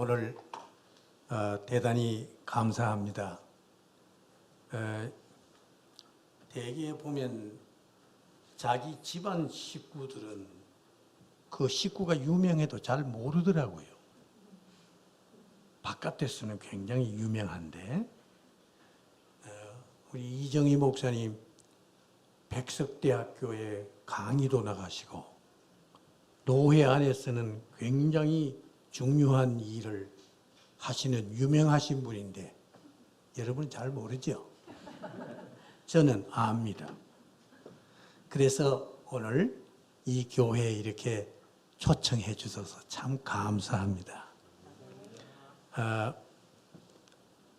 오늘 대단히 감사합니다. 대개 보면 자기 집안 식구들은 그 식구가 유명해도 잘 모르더라고요. 바깥에서는 굉장히 유명한데 우리 이정희 목사님 백석대학교에 강의도 나가시고 노회 안에서는 굉장히 중요한 일을 하시는 유명하신 분인데 여러분 잘 모르죠? 저는 압니다. 그래서 오늘 이 교회에 이렇게 초청해 주셔서 참 감사합니다.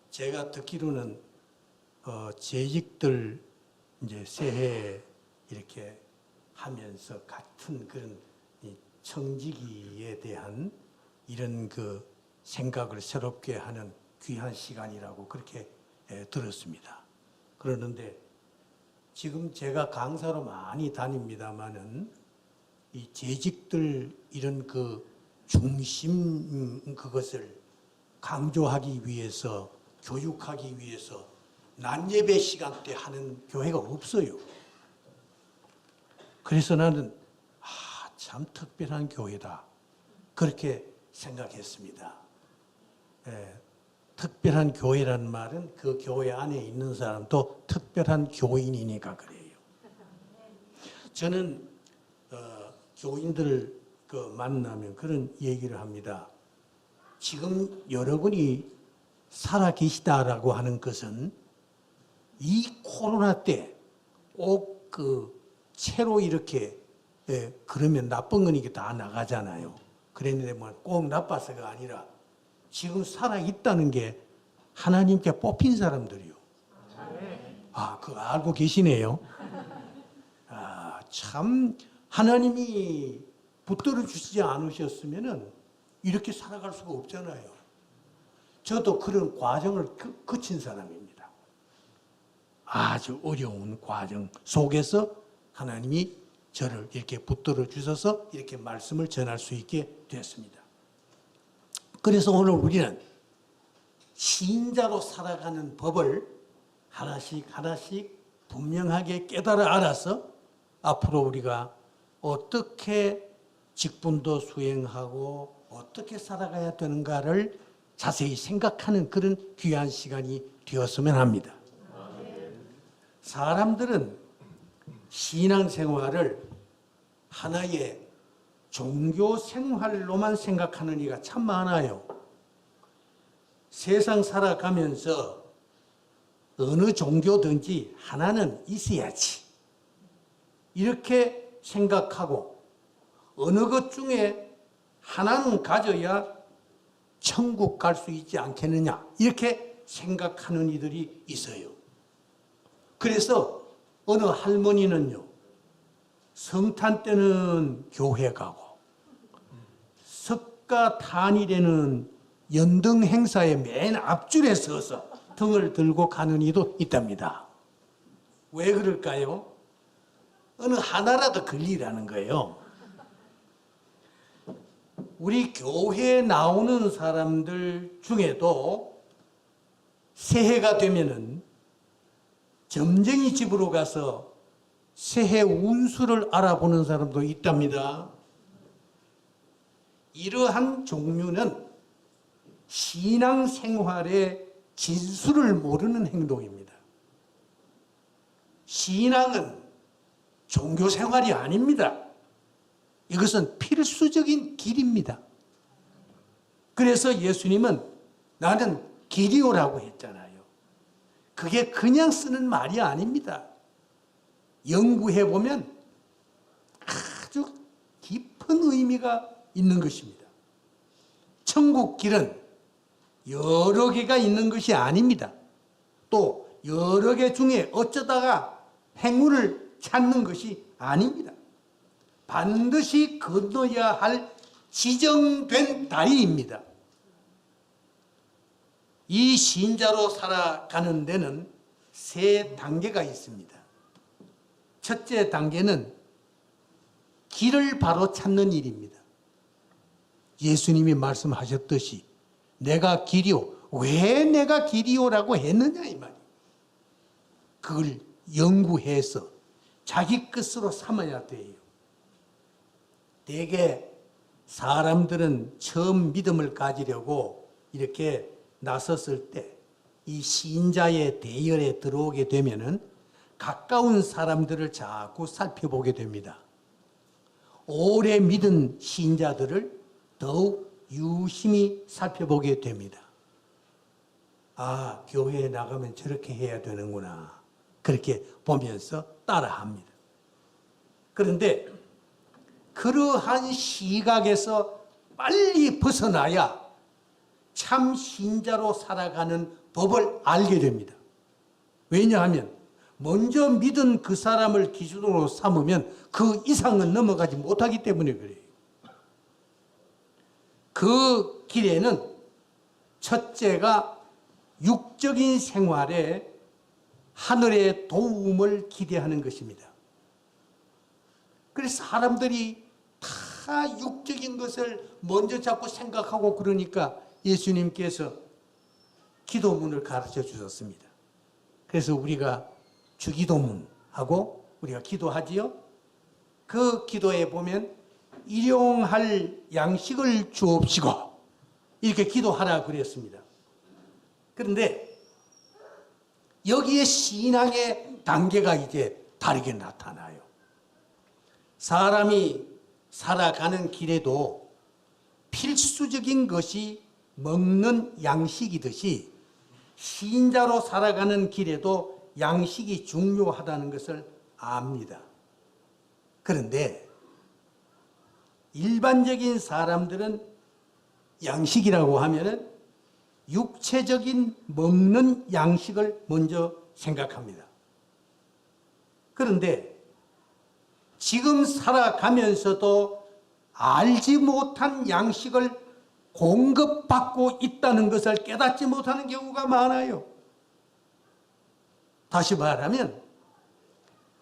제가 듣기로는 재직들 이제 새해 이렇게 하면서 같은 그런 청지기에 대한 이런 그 생각을 새롭게 하는 귀한 시간이라고 그렇게 들었습니다. 그러는데 지금 제가 강사로 많이 다닙니다만은 이 재직들 이런 그 중심 그것을 강조하기 위해서 교육하기 위해서 낮 예배 시간대 하는 교회가 없어요. 그래서 나는 참 특별한 교회다 그렇게 생각했습니다. 특별한 교회라는 말은 그 교회 안에 있는 사람도 특별한 교인이니까 그래요. 저는 교인들 만나면 그런 얘기를 합니다. 지금 여러분이 살아 계시다라고 하는 것은 이 코로나 때 꼭 그 채로 이렇게 그러면 나쁜 거니까 다 나가잖아요. 그랬는데 뭐 꼭 나빠서가 아니라 지금 살아 있다는 게 하나님께 뽑힌 사람들이요. 그거 알고 계시네요. 참 하나님이 붙들어 주시지 않으셨으면은 이렇게 살아갈 수가 없잖아요. 저도 그런 과정을 거친 사람입니다. 아주 어려운 과정 속에서 하나님이 저를 이렇게 붙들어 주셔서 이렇게 말씀을 전할 수 있게 됐습니다. 그래서 오늘 우리는 신자로 살아가는 법을 하나씩 하나씩 분명하게 깨달아 알아서 앞으로 우리가 어떻게 직분도 수행하고 어떻게 살아가야 되는가를 자세히 생각하는 그런 귀한 시간이 되었으면 합니다. 사람들은 신앙생활을 하나의 종교 생활로만 생각하는 이가 참 많아요. 세상 살아가면서 어느 종교든지 하나는 있어야지 이렇게 생각하고 어느 것 중에 하나는 가져야 천국 갈 수 있지 않겠느냐 이렇게 생각하는 이들이 있어요. 그래서 어느 할머니는요 성탄 때는 교회 가고 석가 탄일에는 연등 행사의 맨 앞줄에 서서 등을 들고 가는 이도 있답니다. 왜 그럴까요? 어느 하나라도 걸리라는 거예요. 우리 교회에 나오는 사람들 중에도 새해가 되면은 점쟁이 집으로 가서 새해 운수를 알아보는 사람도 있답니다. 이러한 종류는 신앙생활의 진수를 모르는 행동입니다. 신앙은 종교생활이 아닙니다. 이것은 필수적인 길입니다. 그래서 예수님은 나는 길이오라고 했잖아요. 그게 그냥 쓰는 말이 아닙니다. 연구해보면 아주 깊은 의미가 있는 것입니다. 천국 길은 여러 개가 있는 것이 아닙니다. 또 여러 개 중에 어쩌다가 행운을 찾는 것이 아닙니다. 반드시 건너야 할 지정된 다리입니다. 이 신자로 살아가는 데는 세 단계가 있습니다. 첫째 단계는 길을 바로 찾는 일입니다. 예수님이 말씀하셨듯이 내가 길이요. 왜 내가 길이요라고 했느냐 이 말이에요. 그걸 연구해서 자기 것으로 삼아야 돼요. 대개 사람들은 처음 믿음을 가지려고 이렇게 나섰을 때 이 신자의 대열에 들어오게 되면은 가까운 사람들을 자꾸 살펴보게 됩니다. 오래 믿은 신자들을 더욱 유심히 살펴보게 됩니다. 아, 교회에 나가면 저렇게 해야 되는구나. 그렇게 보면서 따라합니다. 그런데 그러한 시각에서 빨리 벗어나야 참 신자로 살아가는 법을 알게 됩니다. 왜냐하면 먼저 믿은 그 사람을 기준으로 삼으면 그 이상은 넘어가지 못하기 때문에 그래요. 그 길에는 첫째가 육적인 생활에 하늘의 도움을 기대하는 것입니다. 그래서 사람들이 다 육적인 것을 먼저 자꾸 생각하고 그러니까 예수님께서 기도문을 가르쳐 주셨습니다. 그래서 우리가 주기도문하고 우리가 기도하지요. 그 기도에 보면 일용할 양식을 주옵시고 이렇게 기도하라 그랬습니다. 그런데 여기에 신앙의 단계가 이제 다르게 나타나요. 사람이 살아가는 길에도 필수적인 것이 먹는 양식이듯이 신자로 살아가는 길에도 양식이 중요하다는 것을 압니다. 그런데 일반적인 사람들은 양식이라고 하면은 육체적인 먹는 양식을 먼저 생각합니다. 그런데 지금 살아가면서도 알지 못한 양식을 공급받고 있다는 것을 깨닫지 못하는 경우가 많아요. 다시 말하면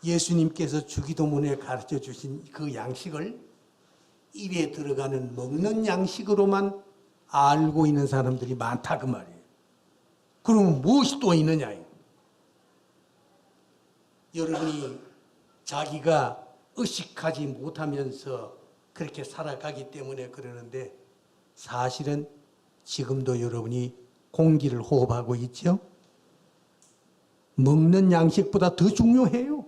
예수님께서 주기도문에 가르쳐 주신 그 양식을 입에 들어가는 먹는 양식으로만 알고 있는 사람들이 많다 그 말이에요. 그러면 무엇이 또 있느냐? 여러분이 자기가 의식하지 못하면서 그렇게 살아가기 때문에 그러는데 사실은 지금도 여러분이 공기를 호흡하고 있죠? 먹는 양식보다 더 중요해요.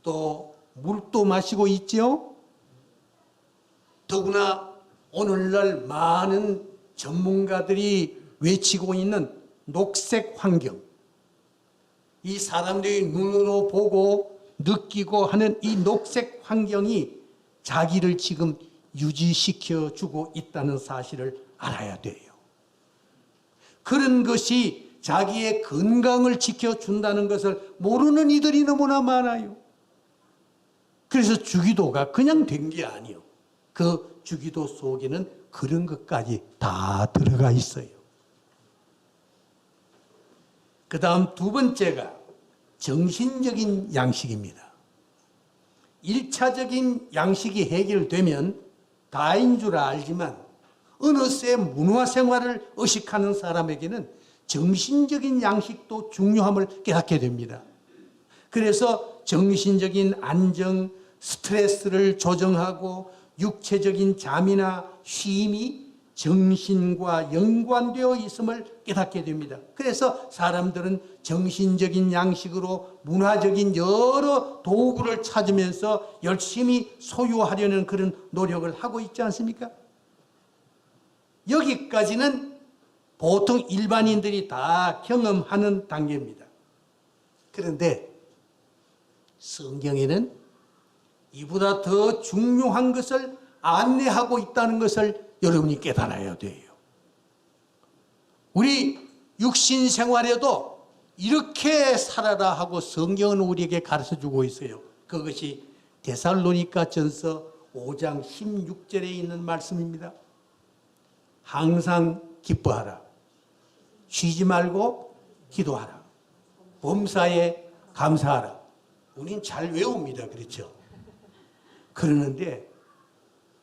또 물도 마시고 있죠? 더구나 오늘날 많은 전문가들이 외치고 있는 녹색 환경, 이 사람들이 눈으로 보고 느끼고 하는 이 녹색 환경이 자기를 지금 유지시켜 주고 있다는 사실을 알아야 돼요. 그런 것이 자기의 건강을 지켜준다는 것을 모르는 이들이 너무나 많아요. 그래서 주기도가 그냥 된 게 아니에요. 그 주기도 속에는 그런 것까지 다 들어가 있어요. 그 다음 두 번째가 정신적인 양식입니다. 1차적인 양식이 해결되면 다인 줄 알지만 어느새 문화생활을 의식하는 사람에게는 정신적인 양식도 중요함을 깨닫게 됩니다. 그래서 정신적인 안정, 스트레스를 조정하고 육체적인 잠이나 쉼이 정신과 연관되어 있음을 깨닫게 됩니다. 그래서 사람들은 정신적인 양식으로 문화적인 여러 도구를 찾으면서 열심히 소유하려는 그런 노력을 하고 있지 않습니까? 여기까지는 보통 일반인들이 다 경험하는 단계입니다. 그런데 성경에는 이보다 더 중요한 것을 안내하고 있다는 것을 여러분이 깨달아야 돼요. 우리 육신 생활에도 이렇게 살아라 하고 성경은 우리에게 가르쳐주고 있어요. 그것이 데살로니가 전서 5장 16절에 있는 말씀입니다. 항상 기뻐하라. 쉬지 말고 기도하라. 범사에 감사하라. 우린 잘 외웁니다. 그렇죠? 그러는데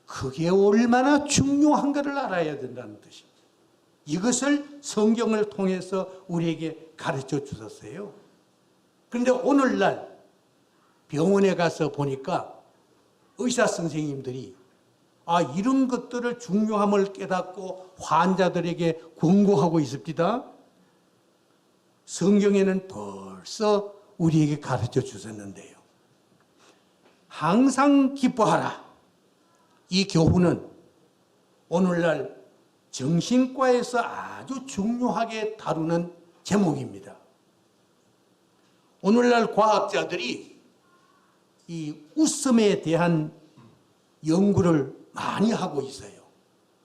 그게 얼마나 중요한가를 알아야 된다는 뜻입니다. 이것을 성경을 통해서 우리에게 가르쳐 주셨어요. 그런데 오늘날 병원에 가서 보니까 의사 선생님들이 이런 것들을 중요함을 깨닫고 환자들에게 권고하고 있습니다. 성경에는 벌써 우리에게 가르쳐 주셨는데요. 항상 기뻐하라. 이 교훈은 오늘날 정신과에서 아주 중요하게 다루는 제목입니다. 오늘날 과학자들이 이 웃음에 대한 연구를 많이 하고 있어요.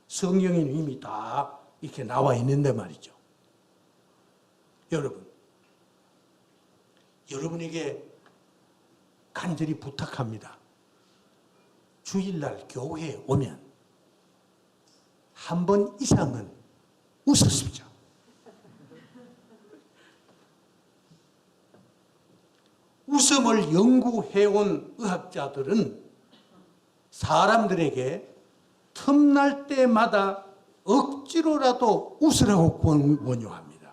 성경에는 이미 다 이렇게 나와 있는데 말이죠. 여러분에게 간절히 부탁합니다. 주일날 교회에 오면 한 번 이상은 웃으십시오. 웃음을 연구해온 의학자들은 사람들에게 틈날 때마다 억지로라도 웃으라고 권유합니다.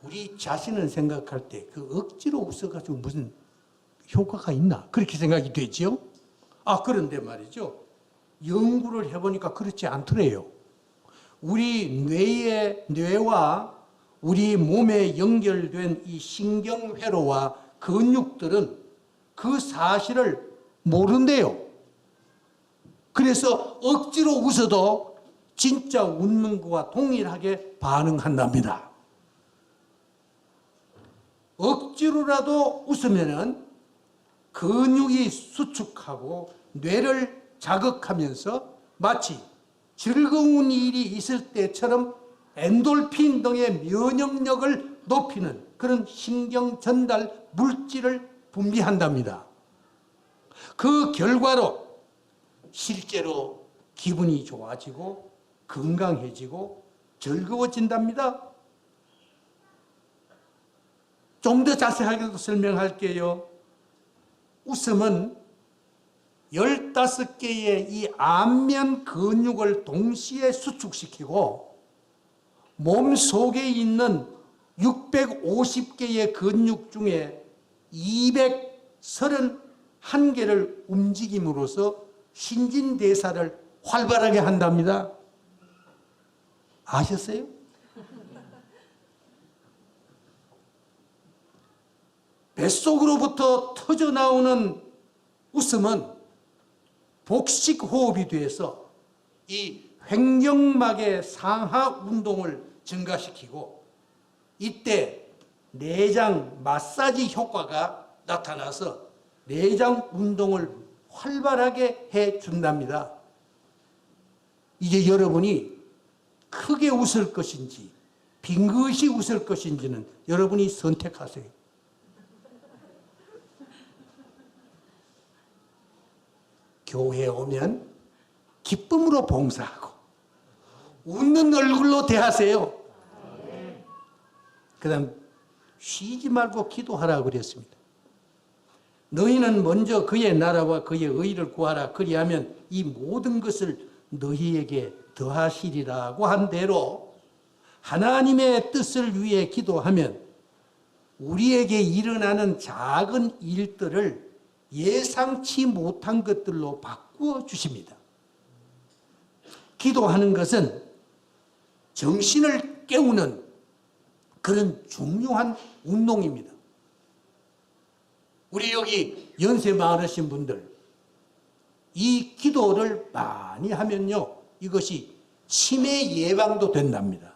우리 자신을 생각할 때 그 억지로 웃어가지고 무슨 효과가 있나? 그렇게 생각이 되지요? 그런데 말이죠. 연구를 해보니까 그렇지 않더래요. 우리 뇌와 우리 몸에 연결된 이 신경회로와 근육들은 그 사실을 모른대요. 그래서 억지로 웃어도 진짜 웃는 것과 동일하게 반응한답니다. 억지로라도 웃으면은 근육이 수축하고 뇌를 자극하면서 마치 즐거운 일이 있을 때처럼 엔돌핀 등의 면역력을 높이는 그런 신경 전달 물질을 분비한답니다. 그 결과로 실제로 기분이 좋아지고 건강해지고 즐거워진답니다. 좀 더 자세하게 설명할게요. 웃음은 15개의 이 안면 근육을 동시에 수축시키고 몸 속에 있는 650개의 근육 중에 231개를 움직임으로써 신진대사를 활발하게 한답니다. 아셨어요? 뱃속으로부터 터져나오는 웃음은 복식호흡이 돼서 이 횡격막의 상하 운동을 증가시키고 이때 내장 마사지 효과가 나타나서 내장 운동을 활발하게 해준답니다. 이제 여러분이 크게 웃을 것인지 빙긋이 웃을 것인지는 여러분이 선택하세요. 교회에 오면 기쁨으로 봉사하고 웃는 얼굴로 대하세요. 그 다음 쉬지 말고 기도하라고 그랬습니다. 너희는 먼저 그의 나라와 그의 의를 구하라. 그리하면 이 모든 것을 너희에게 더하시리라고 한 대로 하나님의 뜻을 위해 기도하면 우리에게 일어나는 작은 일들을 예상치 못한 것들로 바꾸어 주십니다. 기도하는 것은 정신을 깨우는 그런 중요한 운동입니다. 우리 여기 연세 많으신 분들, 이 기도를 많이 하면요, 이것이 치매 예방도 된답니다.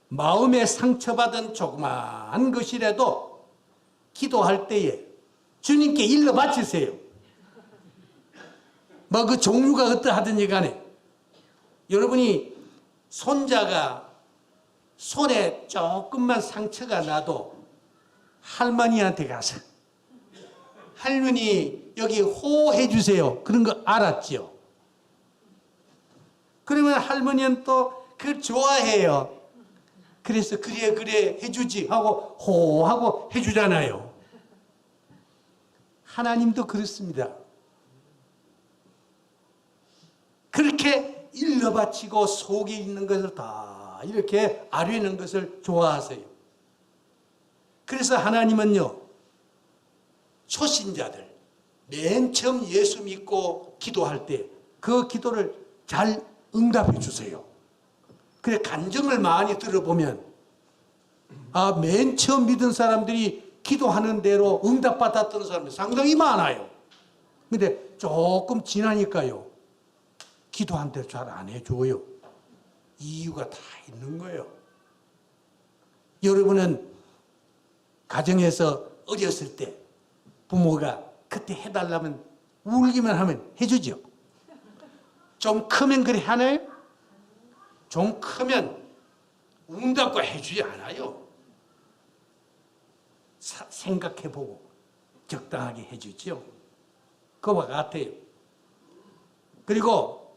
마음에 상처받은 조그마한 것이라도 기도할 때에 주님께 일러 바치세요. 뭐 그 종류가 어떠하든지 간에 여러분이 손자가 손에 조금만 상처가 나도 할머니한테 가서 할머니 여기 호해 주세요. 그런 거 알았죠? 그러면 할머니는 또 그걸 좋아해요. 그래서 그래 해주지 하고 호하고 해주잖아요. 하나님도 그렇습니다. 그렇게 일러 바치고 속에 있는 것을 다 이렇게 아뢰는 것을 좋아하세요. 그래서 하나님은요, 초신자들, 맨 처음 예수 믿고 기도할 때 그 기도를 잘 응답해 주세요. 그래, 간증을 많이 들어보면, 맨 처음 믿은 사람들이 기도하는 대로 응답받았던 사람이 상당히 많아요. 근데 조금 지나니까요, 기도한 대로 잘 안 해줘요. 이유가 다 있는 거예요. 여러분은 가정에서 어렸을 때 부모가 그때 해달라면 울기만 하면 해주죠. 좀 크면 그래 하나요? 좀 크면 응답과 해주지 않아요. 생각해보고 적당하게 해주죠. 그와 같아요. 그리고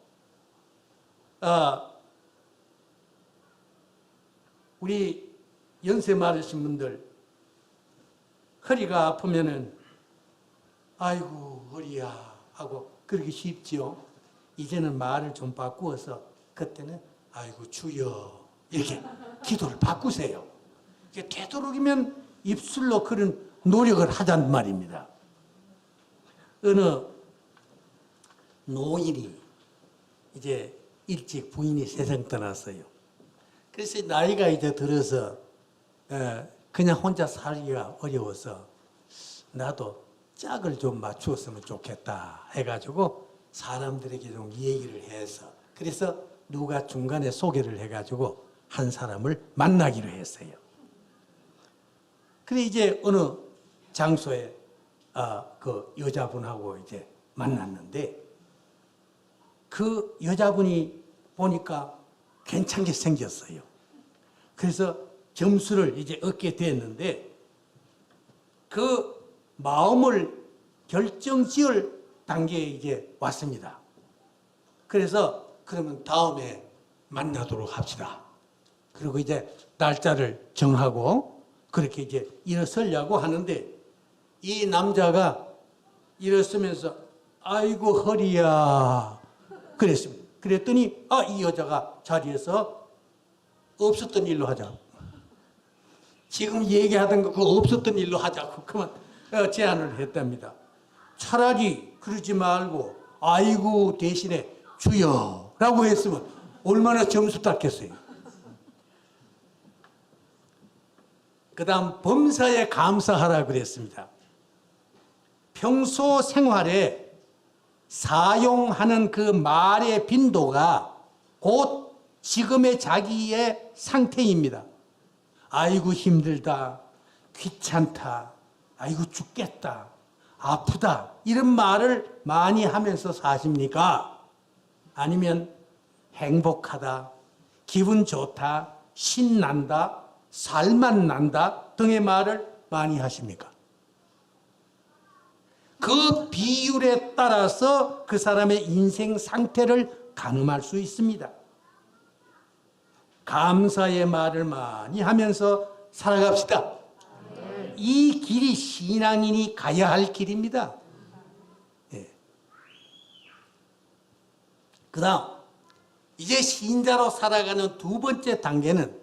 우리 연세 많으신 분들 허리가 아프면은 아이고 허리야 하고 그러기 쉽지요. 이제는 말을 좀 바꾸어서 그때는 아이고 주여 이렇게 기도를 바꾸세요. 되도록이면 입술로 그런 노력을 하자는 말입니다. 어느 노인이 이제 일찍 부인이 세상 떠났어요. 그래서 나이가 이제 들어서 그냥 혼자 살기가 어려워서 나도 짝을 좀 맞추었으면 좋겠다 해가지고 사람들에게 좀 얘기를 해서 그래서 누가 중간에 소개를 해가지고 한 사람을 만나기로 했어요. 그래 이제 어느 장소에 그 여자분하고 이제 만났는데 그 여자분이 보니까 괜찮게 생겼어요. 그래서 점수를 이제 얻게 됐는데 그 마음을 결정 지을 단계에 이제 왔습니다. 그래서 그러면 다음에 만나도록 합시다. 그리고 이제 날짜를 정하고 그렇게 이제 일어서려고 하는데 이 남자가 일어서면서 아이고 허리야 그랬습니다. 그랬더니 이 여자가 자리에서 없었던 일로 하자. 지금 얘기하던 거 그거 없었던 일로 하자고 그만 제안을 했답니다. 차라리 그러지 말고 아이고 대신에 주여라고 했으면 얼마나 점수 땄겠어요. 그 다음 범사에 감사하라 그랬습니다. 평소 생활에 사용하는 그 말의 빈도가 곧 지금의 자기의 상태입니다. 아이고 힘들다, 귀찮다, 아이고 죽겠다, 아프다 이런 말을 많이 하면서 사십니까? 아니면 행복하다, 기분 좋다, 신난다, 살만 난다 등의 말을 많이 하십니까? 그 비율에 따라서 그 사람의 인생 상태를 가늠할 수 있습니다. 감사의 말을 많이 하면서 살아갑시다. 이 길이 신앙인이 가야 할 길입니다. 예. 그 다음 이제 신자로 살아가는 두 번째 단계는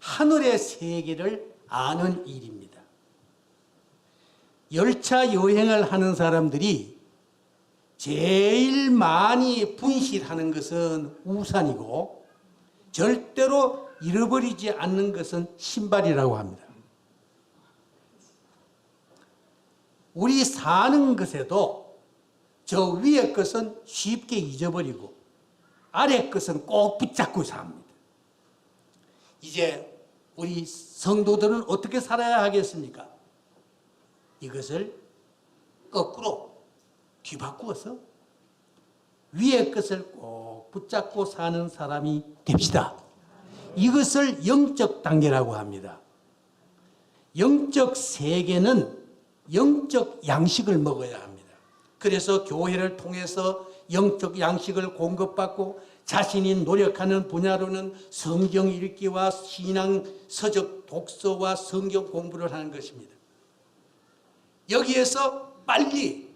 하늘의 세계를 아는 일입니다. 열차 여행을 하는 사람들이 제일 많이 분실하는 것은 우산이고 절대로 잃어버리지 않는 것은 신발이라고 합니다. 우리 사는 것에도 저 위의 것은 쉽게 잊어버리고 아래 것은 꼭 붙잡고 삽니다. 이제 우리 성도들은 어떻게 살아야 하겠습니까? 이것을 거꾸로 뒤바꾸어서 위의 것을 꼭 붙잡고 사는 사람이 됩시다. 이것을 영적 단계라고 합니다. 영적 세계는 영적 양식을 먹어야 합니다. 그래서 교회를 통해서 영적 양식을 공급받고 자신이 노력하는 분야로는 성경 읽기와 신앙 서적 독서와 성경 공부를 하는 것입니다. 여기에서 빨리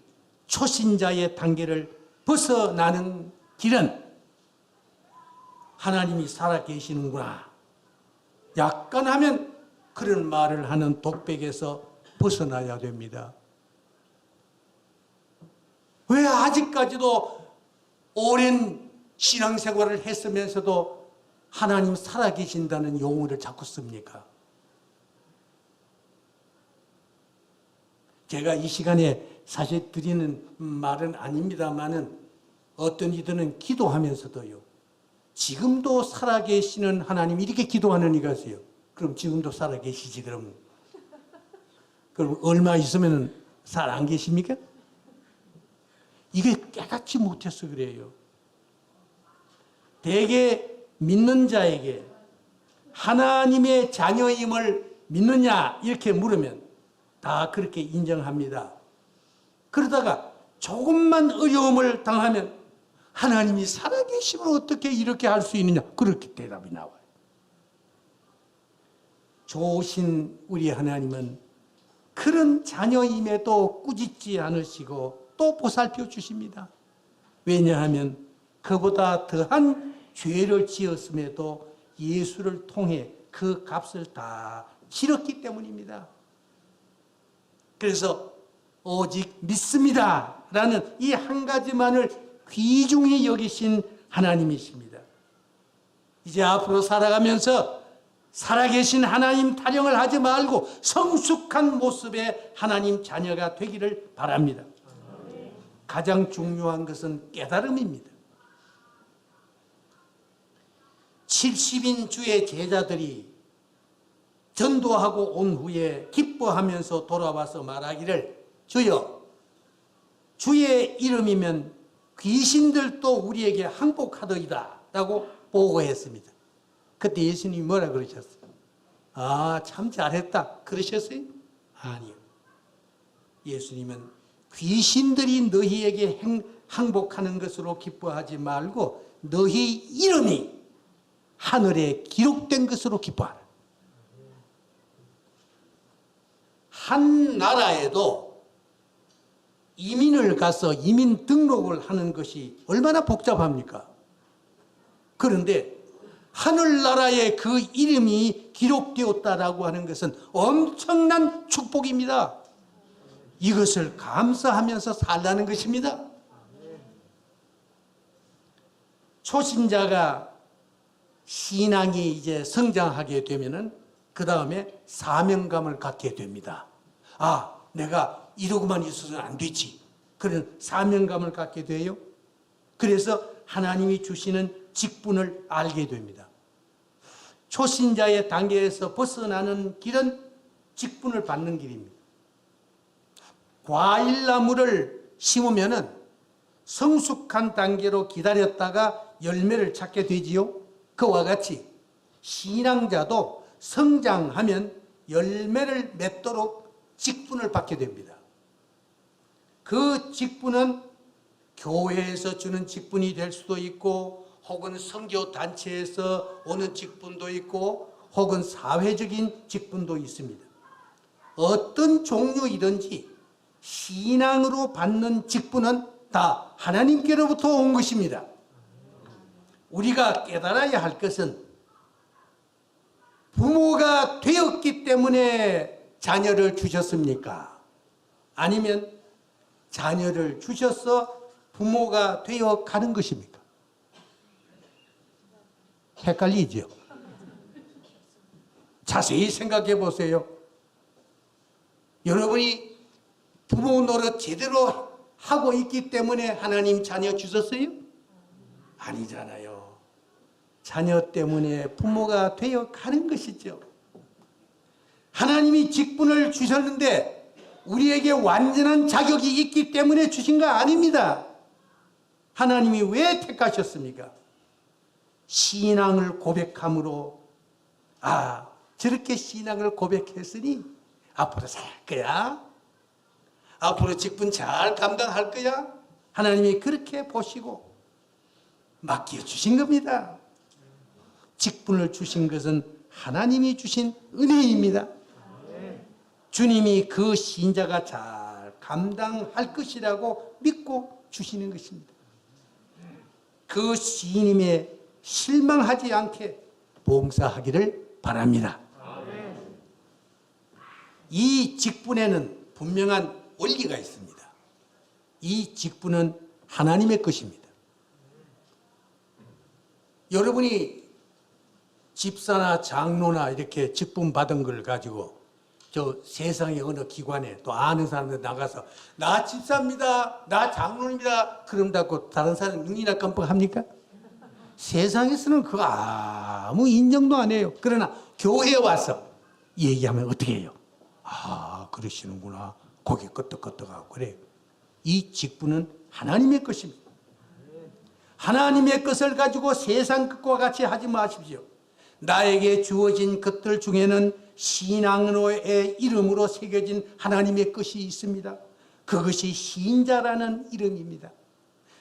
초신자의 단계를 벗어나는 길은 하나님이 살아계시는구나. 약간 하면 그런 말을 하는 독백에서 벗어나야 됩니다. 왜 아직까지도 오랜 신앙생활을 했으면서도 하나님 살아계신다는 용어를 자꾸 씁니까? 제가 이 시간에 사실 드리는 말은 아닙니다만은 어떤 이들은 기도하면서도요, 지금도 살아계시는 하나님 이렇게 기도하는 이가 있어요. 그럼 지금도 살아계시지 그럼 얼마 있으면 살 안 계십니까? 이게 깨닫지 못해서 그래요. 대개 믿는 자에게 하나님의 자녀임을 믿느냐 이렇게 물으면 다 그렇게 인정합니다. 그러다가 조금만 어려움을 당하면 하나님이 살아계시면 어떻게 이렇게 할 수 있느냐 그렇게 대답이 나와요. 좋으신 우리 하나님은 그런 자녀임에도 꾸짖지 않으시고 또 보살펴 주십니다. 왜냐하면 그보다 더한 죄를 지었음에도 예수를 통해 그 값을 다 치렀기 때문입니다. 그래서 오직 믿습니다 라는 이 한 가지만을 귀중히 여기신 하나님이십니다. 이제 앞으로 살아가면서 살아계신 하나님 타령을 하지 말고 성숙한 모습의 하나님 자녀가 되기를 바랍니다. 가장 중요한 것은 깨달음입니다. 70인 주의 제자들이 전도하고 온 후에 기뻐하면서 돌아와서 말하기를 주여, 주의 이름이면 귀신들도 우리에게 항복하더이다 라고 보고했습니다. 그때 예수님이 뭐라 그러셨어요? 아, 참 잘했다 그러셨어요? 아니요. 예수님은 귀신들이 너희에게 항복하는 것으로 기뻐하지 말고 너희 이름이 하늘에 기록된 것으로 기뻐하라. 한 나라에도 이민을 가서 이민 등록을 하는 것이 얼마나 복잡합니까? 그런데 하늘나라에 그 이름이 기록되었다라고 하는 것은 엄청난 축복입니다. 이것을 감사하면서 살라는 것입니다. 초신자가 신앙이 이제 성장하게 되면은 그 다음에 사명감을 갖게 됩니다. 아, 내가 이러고만 있어서는 안 되지. 그런 사명감을 갖게 돼요. 그래서 하나님이 주시는 직분을 알게 됩니다. 초신자의 단계에서 벗어나는 길은 직분을 받는 길입니다. 과일나무를 심으면은 성숙한 단계로 기다렸다가 열매를 찾게 되지요. 그와 같이 신앙자도 성장하면 열매를 맺도록 직분을 받게 됩니다. 그 직분은 교회에서 주는 직분이 될 수도 있고 혹은 선교단체에서 오는 직분도 있고 혹은 사회적인 직분도 있습니다. 어떤 종류이든지 신앙으로 받는 직분은 다 하나님께로부터 온 것입니다. 우리가 깨달아야 할 것은 부모가 되었기 때문에 자녀를 주셨습니까? 아니면 자녀를 주셔서 부모가 되어 가는 것입니까? 헷갈리죠? 자세히 생각해 보세요. 여러분이 부모 노릇 제대로 하고 있기 때문에 하나님 자녀 주셨어요? 아니잖아요. 자녀 때문에 부모가 되어 가는 것이죠. 하나님이 직분을 주셨는데 우리에게 완전한 자격이 있기 때문에 주신 거 아닙니다. 하나님이 왜 택하셨습니까? 신앙을 고백함으로, 아, 저렇게 신앙을 고백했으니 앞으로 살 거야. 앞으로 직분 잘 감당할 거야. 하나님이 그렇게 보시고 맡겨주신 겁니다. 직분을 주신 것은 하나님이 주신 은혜입니다. 주님이 그 신자가 잘 감당할 것이라고 믿고 주시는 것입니다. 그 시인님에 실망하지 않게 봉사하기를 바랍니다. 이 직분에는 분명한 원리가 있습니다. 이 직분은 하나님의 것입니다. 여러분이 집사나 장로나 이렇게 직분 받은 걸 가지고 저 세상의 어느 기관에 또 아는 사람들 나가서 나 집사입니다, 나 장로입니다 그런다고 다른 사람 눈이나 깜빡합니까? 세상에서는 그거 아무 인정도 안 해요. 그러나 교회에 와서 얘기하면 어떻게 해요? 아, 그러시는구나. 고개 끄덕끄덕하고 그래요. 이 직분은 하나님의 것입니다. 하나님의 것을 가지고 세상 것과 같이 하지 마십시오. 나에게 주어진 것들 중에는 신앙로의 이름으로 새겨진 하나님의 것이 있습니다. 그것이 신자라는 이름입니다.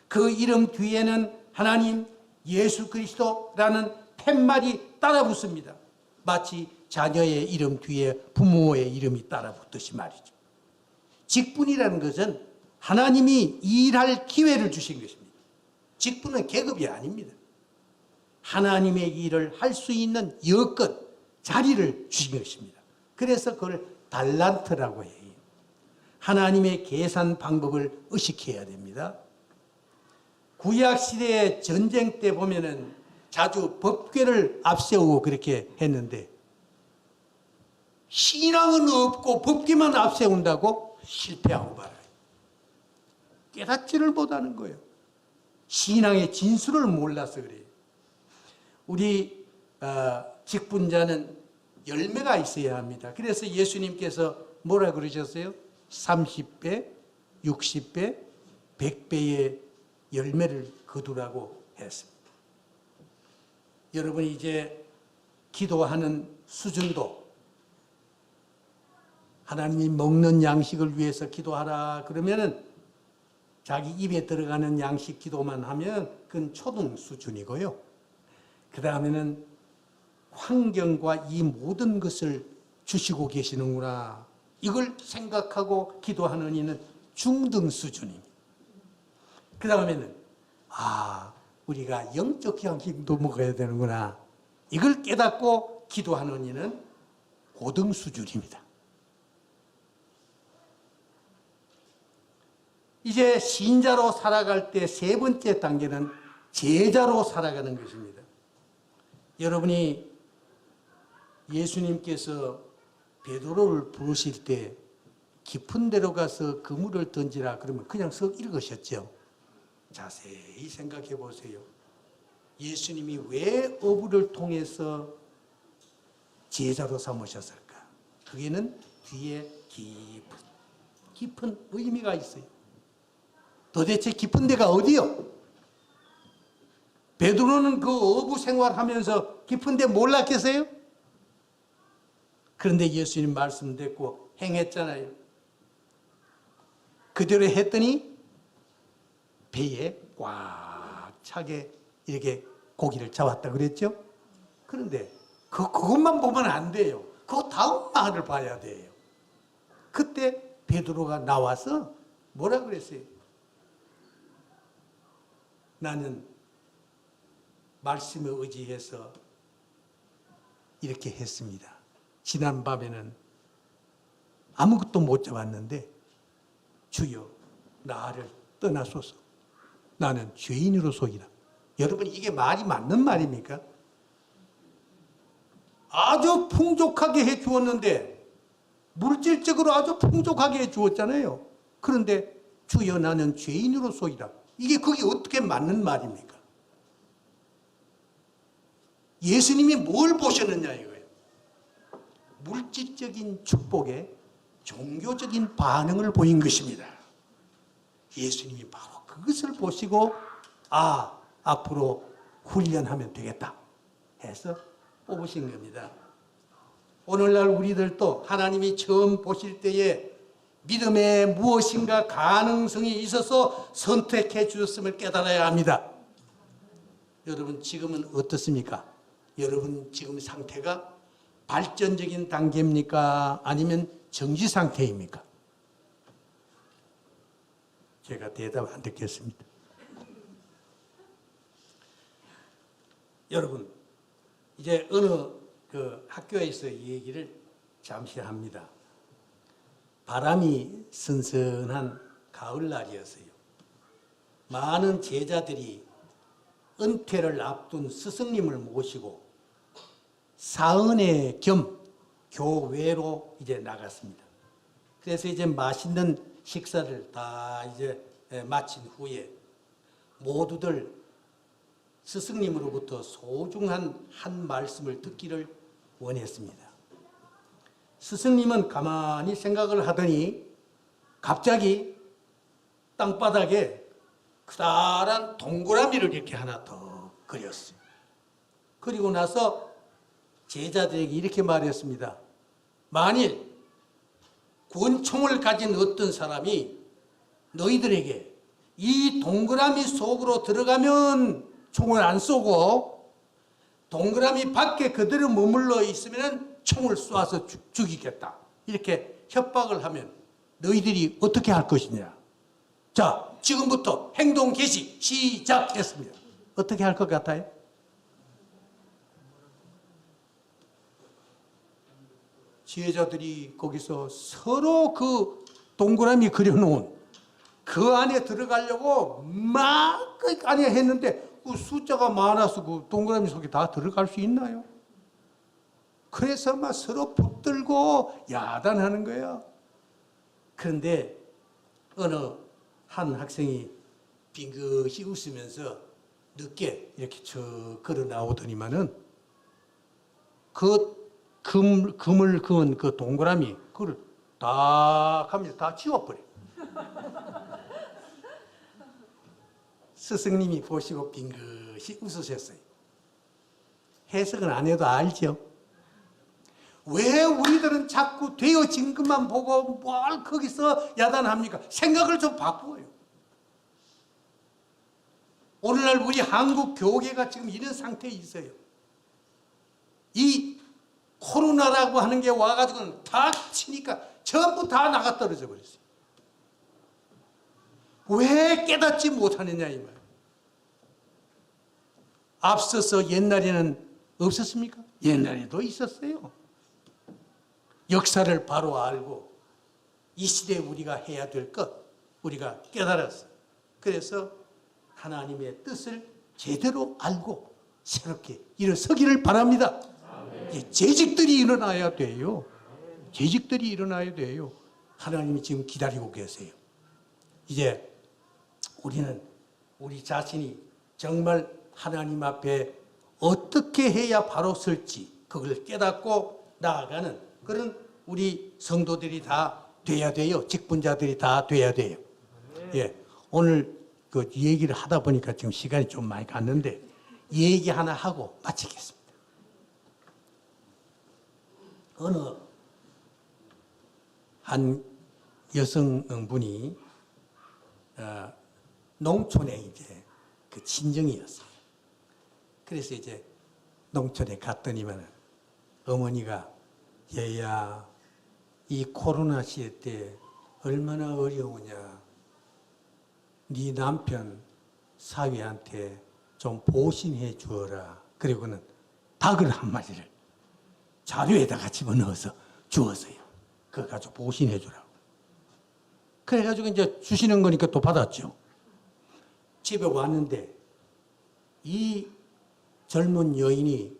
그 이름 뒤에는 하나님, 예수 그리스도라는 팻말이 따라 붙습니다. 마치 자녀의 이름 뒤에 부모의 이름이 따라 붙듯이 말이죠. 직분이라는 것은 하나님이 일할 기회를 주신 것입니다. 직분은 계급이 아닙니다. 하나님의 일을 할 수 있는 여건, 자리를 주신 것입니다. 그래서 그걸 달란트라고 해요. 하나님의 계산 방법을 의식해야 됩니다. 구약시대의 전쟁 때 보면은 자주 법궤를 앞세우고 그렇게 했는데 신앙은 없고 법궤만 앞세운다고 실패하고 말아요. 깨닫지를 못하는 거예요. 신앙의 진수를 몰라서 그래요. 우리 직분자는 열매가 있어야 합니다. 그래서 예수님께서 뭐라 그러셨어요? 30배, 60배, 100배의 열매를 거두라고 했습니다. 여러분이 이제 기도하는 수준도 하나님이 먹는 양식을 위해서 기도하라 그러면은 자기 입에 들어가는 양식 기도만 하면 그건 초등 수준이고요. 그 다음에는 환경과 이 모든 것을 주시고 계시는구나. 이걸 생각하고 기도하는 이는 중등 수준입니다. 그 다음에는 우리가 영적 양식도 먹어야 되는구나. 이걸 깨닫고 기도하는 이는 고등 수준입니다. 이제 신자로 살아갈 때 세 번째 단계는 제자로 살아가는 것입니다. 여러분이 예수님께서 베드로를 부르실 때 깊은 데로 가서 그물을 던지라 그러면 그냥 썩 읽으셨죠. 자세히 생각해 보세요. 예수님이 왜 어부를 통해서 제자로 삼으셨을까? 그게는 뒤에 깊은 의미가 있어요. 도대체 깊은 데가 어디요? 베드로는 그 어부 생활하면서 깊은 데 몰랐겠어요? 그런데 예수님 말씀 듣고 행했잖아요. 그대로 했더니 배에 꽉 차게 이렇게 고기를 잡았다 그랬죠? 그런데 그것만 보면 안 돼요. 그 다음 말을 봐야 돼요. 그때 베드로가 나와서 뭐라 그랬어요? 나는 말씀에 의지해서 이렇게 했습니다. 지난 밤에는 아무것도 못 잡았는데 주여 나를 떠나소서. 나는 죄인으로소이다. 여러분 이게 말이 맞는 말입니까? 아주 풍족하게 해 주었는데 물질적으로 아주 풍족하게 해 주었잖아요. 그런데 주여 나는 죄인으로소이다. 이게 그게 어떻게 맞는 말입니까? 예수님이 뭘 보셨느냐 이거예요. 물질적인 축복에 종교적인 반응을 보인 것입니다. 예수님이 바로 그것을 보시고 앞으로 훈련하면 되겠다 해서 뽑으신 겁니다. 오늘날 우리들도 하나님이 처음 보실 때에 믿음에 무엇인가 가능성이 있어서 선택해 주셨음을 깨달아야 합니다. 여러분 지금은 어떻습니까? 여러분 지금 상태가 발전적인 단계입니까? 아니면 정지 상태입니까? 제가 대답 안 듣겠습니다. 여러분, 이제 어느 그 학교에서 이 얘기를 잠시 합니다. 바람이 선선한 가을날이었어요. 많은 제자들이 은퇴를 앞둔 스승님을 모시고 사은회 겸 교외로 이제 나갔습니다. 그래서 이제 맛있는 식사를 다 이제 마친 후에 모두들 스승님으로부터 소중한 한 말씀을 듣기를 원했습니다. 스승님은 가만히 생각을 하더니 갑자기 땅바닥에 크다란 동그라미를 이렇게 하나 더 그렸어요. 그리고 나서 제자들에게 이렇게 말했습니다. 만일 권총을 가진 어떤 사람이 너희들에게 이 동그라미 속으로 들어가면 총을 안 쏘고 동그라미 밖에 그대로 머물러 있으면 총을 쏴서 죽이겠다. 이렇게 협박을 하면 너희들이 어떻게 할 것이냐. 자, 지금부터 행동 개시 시작했습니다. 어떻게 할 것 같아요? 지혜자들이 거기서 서로 그 동그라미 그려놓은 그 안에 들어가려고 막 그 안에 했는데 그 숫자가 많아서 그 동그라미 속에 다 들어갈 수 있나요? 그래서 막 서로 붙들고 야단하는 거예요. 그런데 어느 한 학생이 빙긋이 웃으면서 늦게 이렇게 저 걸어 나오더니만은 그 금을 그은 그 동그라미 그걸 다 하면서 다 지워버려. 스승님이 보시고 빙긋이 웃으셨어요. 해석은 안 해도 알죠? 왜 우리들은 자꾸 되어진 것만 보고 뭘 거기서 야단합니까? 생각을 좀 바꾸어요. 오늘날 우리 한국 교계가 지금 이런 상태에 있어요. 이 코로나라고 하는 게 와가지고는 다 치니까 전부 다 나가 떨어져 버렸어요. 왜 깨닫지 못하느냐 이 말. 앞서서 옛날에는 없었습니까? 옛날에도 있었어요. 역사를 바로 알고 이 시대에 우리가 해야 될 것 우리가 깨달았어요. 그래서 하나님의 뜻을 제대로 알고 새롭게 일어서기를 바랍니다. 재직들이 일어나야 돼요. 재직들이 일어나야 돼요. 하나님이 지금 기다리고 계세요. 이제 우리는 우리 자신이 정말 하나님 앞에 어떻게 해야 바로 설지 그걸 깨닫고 나아가는 그런 우리 성도들이 다 돼야 돼요. 직분자들이 다 돼야 돼요. 예, 오늘 그 얘기를 하다 보니까 지금 시간이 좀 많이 갔는데 얘기 하나 하고 마치겠습니다. 어느 한 여성분이 농촌에 이제 그 친정이었어요. 그래서 이제 농촌에 갔더니만 어머니가 얘야 이 코로나 시대 때 얼마나 어려우냐. 네 남편 사위한테 좀 보신해 주어라. 그리고는 닭을 한 마리를 자료에다가 집어넣어서 주었어요. 그거 가지고 보신해 주라고. 그래가지고 이제 주시는 거니까 또 받았죠. 집에 왔는데 이 젊은 여인이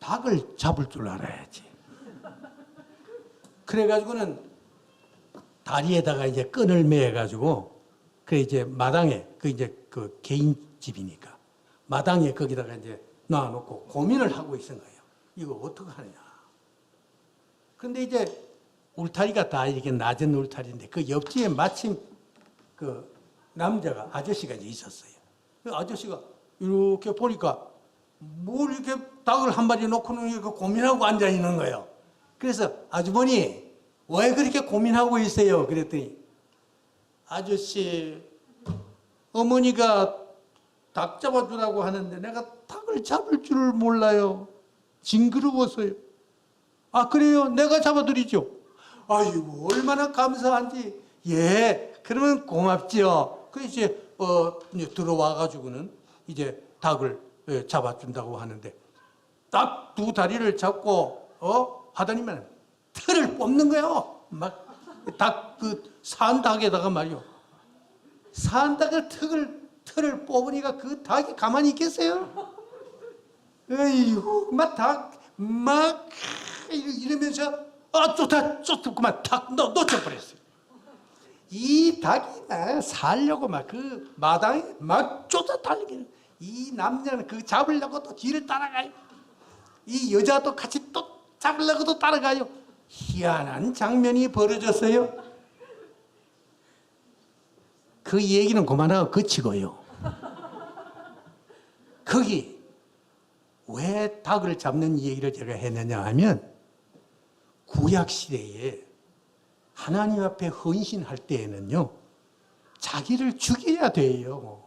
닭을 잡을 줄 알아야지. 그래가지고는 다리에다가 이제 끈을 매가지고 그 이제 마당에 그 이제 그 개인 집이니까 마당에 거기다가 이제 놔놓고 고민을 하고 있은 거예요. 이거 어떻게 하느냐. 그런데 이제 울타리가 다 이렇게 낮은 울타리인데 그 옆집에 마침 그 남자가 아저씨가 이제 있었어요. 그 아저씨가 이렇게 보니까 뭘 이렇게 닭을 한 마리 놓고는 이렇게 고민하고 앉아 있는 거예요. 그래서 아주머니 왜 그렇게 고민하고 있어요? 그랬더니 아저씨 어머니가 닭 잡아주라고 하는데 내가 닭을 잡을 줄 몰라요. 징그러워서요. 아 그래요? 내가 잡아드리죠. 아이고 얼마나 감사한지. 예 그러면 고맙지요. 그 이제 이제 들어와 가지고는 이제 닭을 잡아준다고 하는데 딱 두 다리를 잡고 하더니만 털을 뽑는 거예요. 막 닭 그 산 닭에다가 말이요. 산 닭을 털을 뽑으니까 그 닭이 가만히 있겠어요? 에이구, 막 이러면서 그만 탁 놓쳐버렸어요. 이 닭이 살려고 막 그 마당에 막 쫓아다니기는 이 남자는 그 잡으려고 또 뒤를 따라가요. 이 여자도 같이 또 잡으려고 또 따라가요. 희한한 장면이 벌어졌어요. 그 얘기는 그만하고 그치고요. 거기 왜 닭을 잡는 얘기를 제가 했느냐 하면 구약 시대에 하나님 앞에 헌신할 때에는요, 자기를 죽여야 돼요.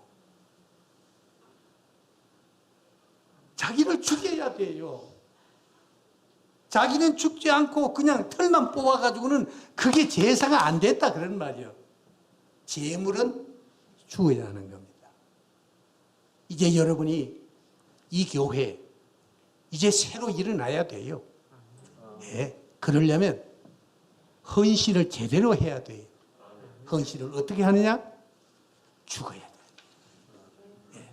자기를 죽여야 돼요. 자기는 죽지 않고 그냥 털만 뽑아가지고는 그게 제사가 안 됐다 그런 말이에요. 제물은 죽어야 하는 겁니다. 이제 여러분이 이 교회 이제 새로 일어나야 돼요. 네, 그러려면 헌신을 제대로 해야 돼요. 헌신을 어떻게 하느냐? 죽어야 돼요. 네,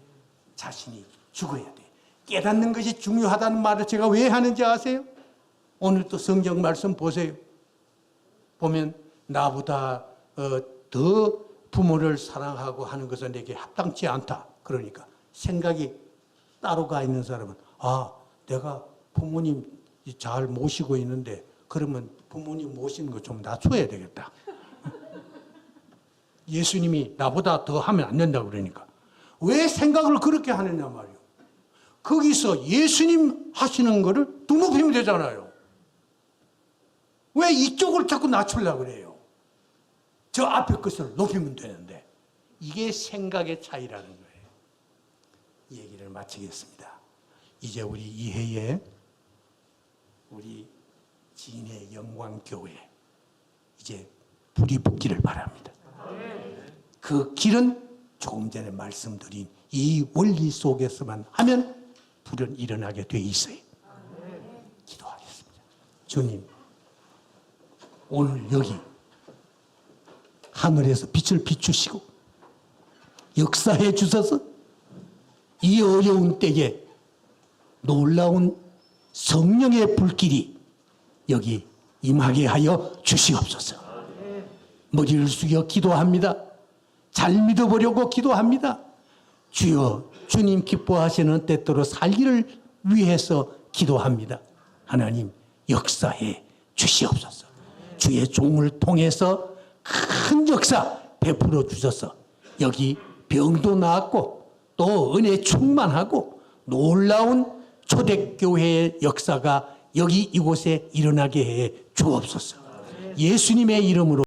자신이 죽어야 돼요. 깨닫는 것이 중요하다는 말을 제가 왜 하는지 아세요? 오늘 또 성경 말씀 보세요. 보면 나보다 더 부모를 사랑하고 하는 것은 내게 합당치 않다. 그러니까 생각이 따로 가 있는 사람은 내가 부모님 잘 모시고 있는데 그러면 부모님 모시는 거 좀 낮춰야 되겠다. 예수님이 나보다 더 하면 안 된다고 그러니까. 왜 생각을 그렇게 하느냐 말이에요. 거기서 예수님 하시는 거를 더 높이면 되잖아요. 왜 이쪽을 자꾸 낮추려고 그래요? 저 앞에 것을 높이면 되는데. 이게 생각의 차이라는 거예요. 이 얘기를 마치겠습니다. 이제 우리 이해에 우리 진의 영광교회 이제 불이 붙기를 바랍니다. 그 길은 조금 전에 말씀드린 이 원리 속에서만 하면 불은 일어나게 돼 있어요. 기도하겠습니다. 주님, 오늘 여기 하늘에서 빛을 비추시고 역사해 주셔서 이 어려운 때에 놀라운 성령의 불길이 여기 임하게 하여 주시옵소서. 머리를 숙여 기도합니다. 잘 믿어보려고 기도합니다. 주여, 주님 기뻐하시는 때대로 살기를 위해서 기도합니다. 하나님 역사해 주시옵소서. 주의 종을 통해서 큰 역사 베풀어 주셔서 여기 병도 나았고 또 은혜 충만하고 놀라운 초대교회의 역사가 여기 이곳에 일어나게 해 주옵소서. 예수님의 이름으로